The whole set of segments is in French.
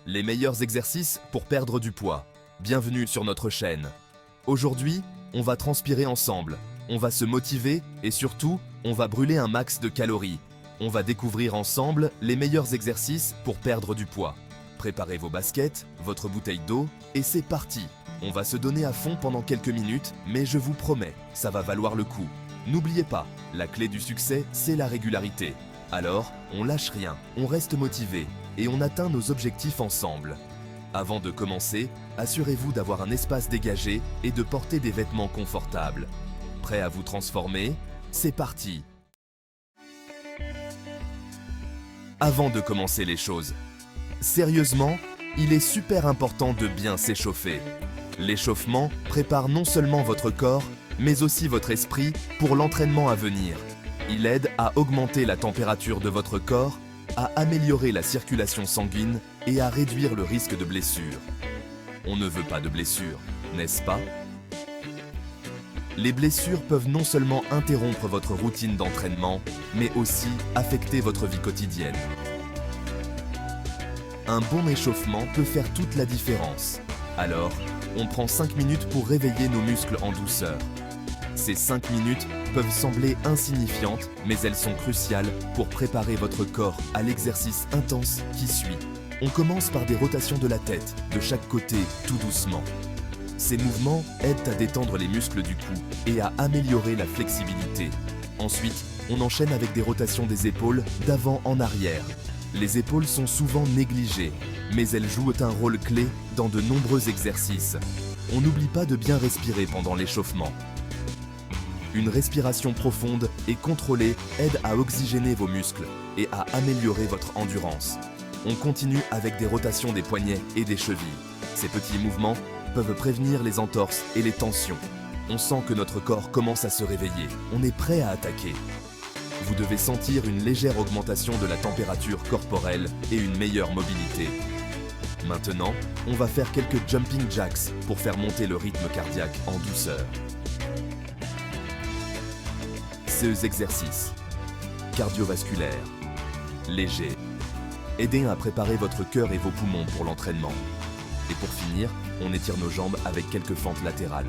les meilleurs exercices pour perdre du poids. Bienvenue sur notre chaîne. Aujourd'hui, on va transpirer ensemble, on va se motiver et surtout, on va brûler un max de calories. On va découvrir ensemble les meilleurs exercices pour perdre du poids. Préparez vos baskets, votre bouteille d'eau et c'est parti. On va se donner à fond pendant quelques minutes, mais je vous promets, ça va valoir le coup. N'oubliez pas, la clé du succès, c'est la régularité. Alors, on lâche rien, on reste motivé et on atteint nos objectifs ensemble. Avant de commencer, assurez-vous d'avoir un espace dégagé et de porter des vêtements confortables. Prêt à vous transformer? C'est parti! Avant de commencer les choses, sérieusement, il est super important de bien s'échauffer. L'échauffement prépare non seulement votre corps, mais aussi votre esprit pour l'entraînement à venir. Il aide à augmenter la température de votre corps, à améliorer la circulation sanguine et à réduire le risque de blessure. On ne veut pas de blessures, n'est-ce pas? Les blessures peuvent non seulement interrompre votre routine d'entraînement, mais aussi affecter votre vie quotidienne. Un bon échauffement peut faire toute la différence. Alors, on prend 5 minutes pour réveiller nos muscles en douceur. Ces 5 minutes peuvent sembler insignifiantes, mais elles sont cruciales pour préparer votre corps à l'exercice intense qui suit. On commence par des rotations de la tête, de chaque côté, tout doucement. Ces mouvements aident à détendre les muscles du cou et à améliorer la flexibilité. Ensuite, on enchaîne avec des rotations des épaules d'avant en arrière. Les épaules sont souvent négligées, mais elles jouent un rôle clé dans de nombreux exercices. On n'oublie pas de bien respirer pendant l'échauffement. Une respiration profonde et contrôlée aide à oxygéner vos muscles et à améliorer votre endurance. On continue avec des rotations des poignets et des chevilles. Ces petits mouvements peuvent prévenir les entorses et les tensions. On sent que notre corps commence à se réveiller. On est prêt à attaquer. Vous devez sentir une légère augmentation de la température corporelle et une meilleure mobilité. Maintenant, on va faire quelques jumping jacks pour faire monter le rythme cardiaque en douceur. Ces exercices cardiovasculaires, légers, aidez à préparer votre cœur et vos poumons pour l'entraînement. Et pour finir, on étire nos jambes avec quelques fentes latérales.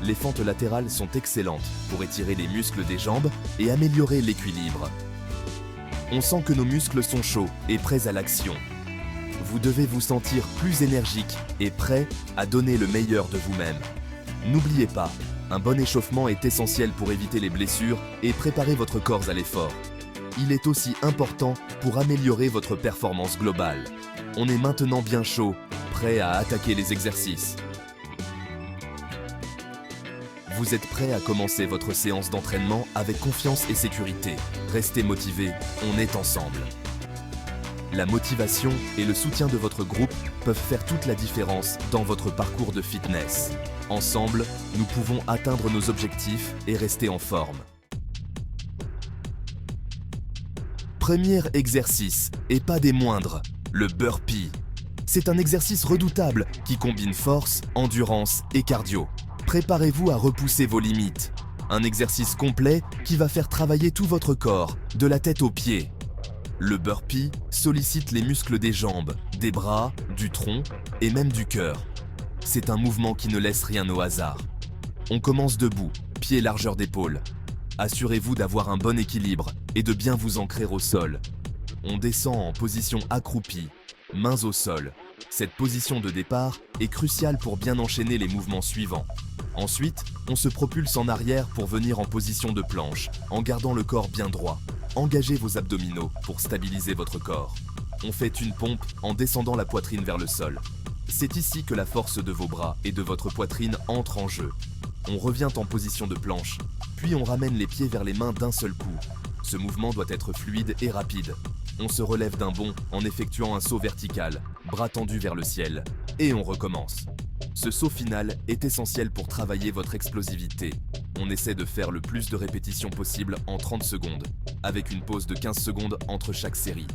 Les fentes latérales sont excellentes pour étirer les muscles des jambes et améliorer l'équilibre. On sent que nos muscles sont chauds et prêts à l'action. Vous devez vous sentir plus énergique et prêt à donner le meilleur de vous-même. N'oubliez pas, un bon échauffement est essentiel pour éviter les blessures et préparer votre corps à l'effort. Il est aussi important pour améliorer votre performance globale. On est maintenant bien chaud, prêt à attaquer les exercices. Vous êtes prêt à commencer votre séance d'entraînement avec confiance et sécurité. Restez motivés, on est ensemble. La motivation et le soutien de votre groupe peuvent faire toute la différence dans votre parcours de fitness. Ensemble, nous pouvons atteindre nos objectifs et rester en forme. Premier exercice, et pas des moindres, le burpee. C'est un exercice redoutable qui combine force, endurance et cardio. Préparez-vous à repousser vos limites. Un exercice complet qui va faire travailler tout votre corps, de la tête aux pieds. Le burpee sollicite les muscles des jambes, des bras, du tronc et même du cœur. C'est un mouvement qui ne laisse rien au hasard. On commence debout, pieds largeur d'épaule. Assurez-vous d'avoir un bon équilibre et de bien vous ancrer au sol. On descend en position accroupie, mains au sol. Cette position de départ est cruciale pour bien enchaîner les mouvements suivants. Ensuite, on se propulse en arrière pour venir en position de planche, en gardant le corps bien droit. Engagez vos abdominaux pour stabiliser votre corps. On fait une pompe en descendant la poitrine vers le sol. C'est ici que la force de vos bras et de votre poitrine entre en jeu. On revient en position de planche, puis on ramène les pieds vers les mains d'un seul coup. Ce mouvement doit être fluide et rapide. On se relève d'un bond en effectuant un saut vertical, bras tendus vers le ciel, et on recommence. Ce saut final est essentiel pour travailler votre explosivité. On essaie de faire le plus de répétitions possible en 30 secondes, avec une pause de 15 secondes entre chaque série.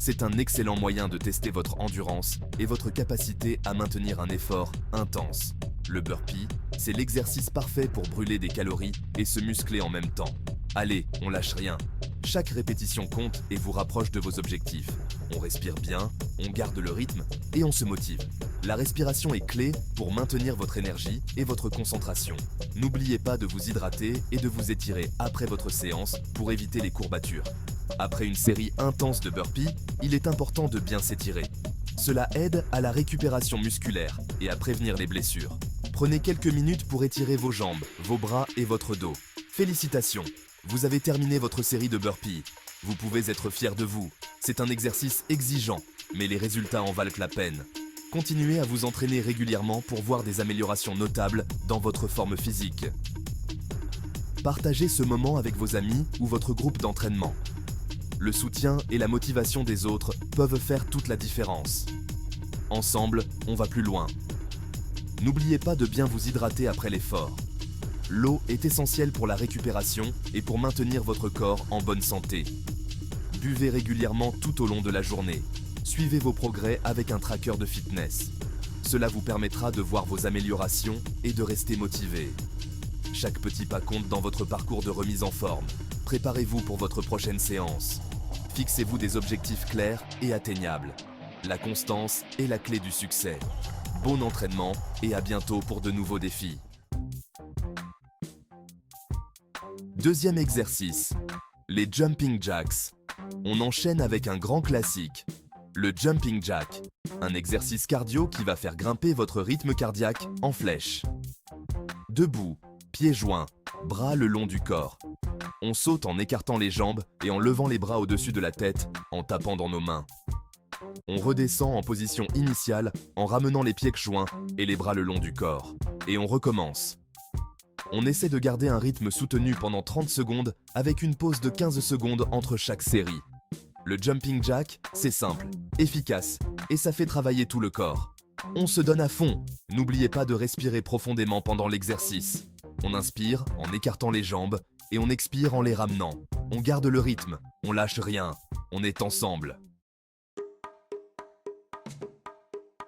C'est un excellent moyen de tester votre endurance et votre capacité à maintenir un effort intense. Le burpee, c'est l'exercice parfait pour brûler des calories et se muscler en même temps. Allez, on lâche rien. Chaque répétition compte et vous rapproche de vos objectifs. On respire bien, on garde le rythme et on se motive. La respiration est clé pour maintenir votre énergie et votre concentration. N'oubliez pas de vous hydrater et de vous étirer après votre séance pour éviter les courbatures. Après une série intense de burpees, il est important de bien s'étirer. Cela aide à la récupération musculaire et à prévenir les blessures. Prenez quelques minutes pour étirer vos jambes, vos bras et votre dos. Félicitations, vous avez terminé votre série de burpees. Vous pouvez être fier de vous. C'est un exercice exigeant, mais les résultats en valent la peine. Continuez à vous entraîner régulièrement pour voir des améliorations notables dans votre forme physique. Partagez ce moment avec vos amis ou votre groupe d'entraînement. Le soutien et la motivation des autres peuvent faire toute la différence. Ensemble, on va plus loin. N'oubliez pas de bien vous hydrater après l'effort. L'eau est essentielle pour la récupération et pour maintenir votre corps en bonne santé. Buvez régulièrement tout au long de la journée. Suivez vos progrès avec un tracker de fitness. Cela vous permettra de voir vos améliorations et de rester motivé. Chaque petit pas compte dans votre parcours de remise en forme. Préparez-vous pour votre prochaine séance. Fixez-vous des objectifs clairs et atteignables. La constance est la clé du succès. Bon entraînement et à bientôt pour de nouveaux défis. Deuxième exercice, les jumping jacks. On enchaîne avec un grand classique, le jumping jack, un exercice cardio qui va faire grimper votre rythme cardiaque en flèche. Debout, pieds joints, bras le long du corps. On saute en écartant les jambes et en levant les bras au-dessus de la tête, en tapant dans nos mains. On redescend en position initiale en ramenant les pieds joints et les bras le long du corps. Et on recommence. On essaie de garder un rythme soutenu pendant 30 secondes avec une pause de 15 secondes entre chaque série. Le jumping jack, c'est simple, efficace et ça fait travailler tout le corps. On se donne à fond. N'oubliez pas de respirer profondément pendant l'exercice. On inspire en écartant les jambes et on expire en les ramenant. On garde le rythme, on lâche rien, on est ensemble.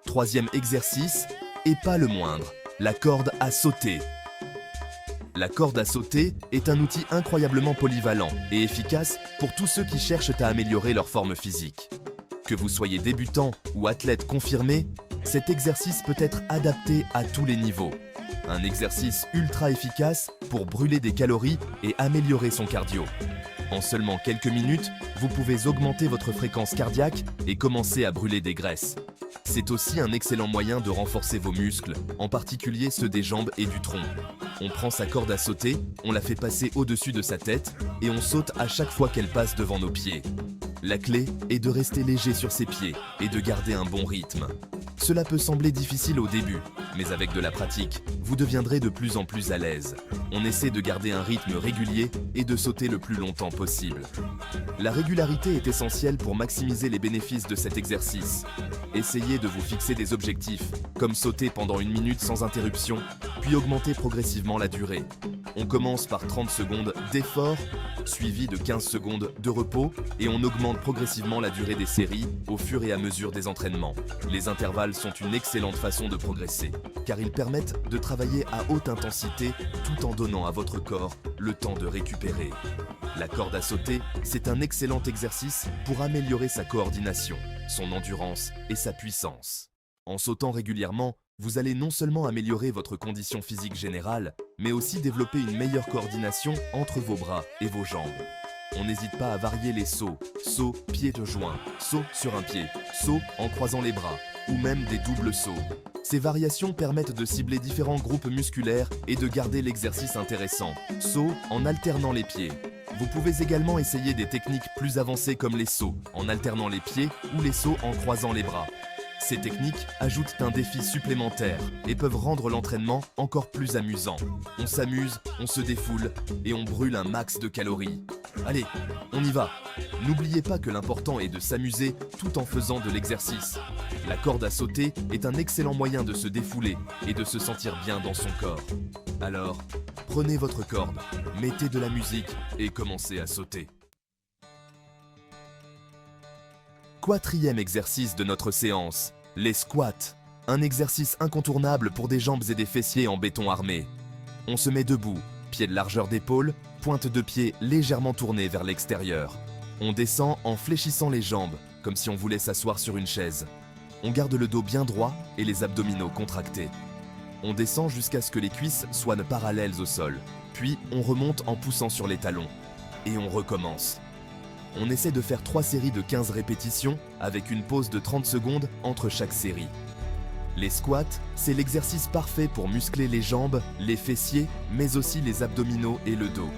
Troisième exercice, et pas le moindre, la corde à sauter. La corde à sauter est un outil incroyablement polyvalent et efficace pour tous ceux qui cherchent à améliorer leur forme physique. Que vous soyez débutant ou athlète confirmé, cet exercice peut être adapté à tous les niveaux. Un exercice ultra efficace pour brûler des calories et améliorer son cardio. En seulement quelques minutes, vous pouvez augmenter votre fréquence cardiaque et commencer à brûler des graisses. C'est aussi un excellent moyen de renforcer vos muscles, en particulier ceux des jambes et du tronc. On prend sa corde à sauter, on la fait passer au-dessus de sa tête et on saute à chaque fois qu'elle passe devant nos pieds. La clé est de rester léger sur ses pieds et de garder un bon rythme. Cela peut sembler difficile au début, mais avec de la pratique, vous deviendrez de plus en plus à l'aise. On essaie de garder un rythme régulier et de sauter le plus longtemps possible. La régularité est essentielle pour maximiser les bénéfices de cet exercice. Essayez de vous fixer des objectifs, comme sauter pendant 1 minute sans interruption, puis augmenter progressivement la durée. On commence par 30 secondes d'effort, suivi de 15 secondes de repos, et on augmente progressivement la durée des séries au fur et à mesure des entraînements. Les intervalles sont une excellente façon de progresser, car ils permettent de travailler à haute intensité tout en donnant à votre corps le temps de récupérer. La corde à sauter, c'est un excellent exercice pour améliorer sa coordination, son endurance et sa puissance. En sautant régulièrement, vous allez non seulement améliorer votre condition physique générale, mais aussi développer une meilleure coordination entre vos bras et vos jambes. On n'hésite pas à varier les sauts, saut pied de joint, saut sur un pied, saut en croisant les bras, ou même des doubles sauts. Ces variations permettent de cibler différents groupes musculaires et de garder l'exercice intéressant. Saut en alternant les pieds. Vous pouvez également essayer des techniques plus avancées comme les sauts en alternant les pieds ou les sauts en croisant les bras. Ces techniques ajoutent un défi supplémentaire et peuvent rendre l'entraînement encore plus amusant. On s'amuse, on se défoule et on brûle un max de calories. Allez, on y va! N'oubliez pas que l'important est de s'amuser tout en faisant de l'exercice. La corde à sauter est un excellent moyen de se défouler et de se sentir bien dans son corps. Alors, prenez votre corde, mettez de la musique et commencez à sauter. Quatrième exercice de notre séance, les squats. Un exercice incontournable pour des jambes et des fessiers en béton armé. On se met debout, pied de largeur d'épaule, pointe de pied légèrement tournée vers l'extérieur. On descend en fléchissant les jambes, comme si on voulait s'asseoir sur une chaise. On garde le dos bien droit et les abdominaux contractés. On descend jusqu'à ce que les cuisses soient parallèles au sol. Puis on remonte en poussant sur les talons. Et on recommence. On essaie de faire 3 séries de 15 répétitions avec une pause de 30 secondes entre chaque série. Les squats, c'est l'exercice parfait pour muscler les jambes, les fessiers, mais aussi les abdominaux et le dos.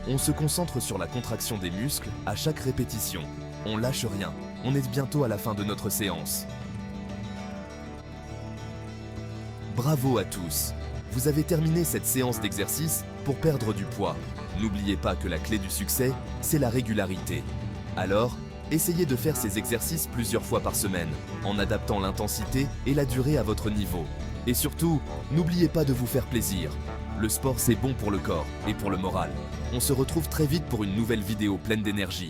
On se concentre sur la contraction des muscles à chaque répétition. On lâche rien. On est bientôt à la fin de notre séance. Bravo à tous! Vous avez terminé cette séance d'exercice pour perdre du poids. N'oubliez pas que la clé du succès, c'est la régularité. Alors, essayez de faire ces exercices plusieurs fois par semaine, en adaptant l'intensité et la durée à votre niveau. Et surtout, n'oubliez pas de vous faire plaisir. Le sport, c'est bon pour le corps et pour le moral. On se retrouve très vite pour une nouvelle vidéo pleine d'énergie.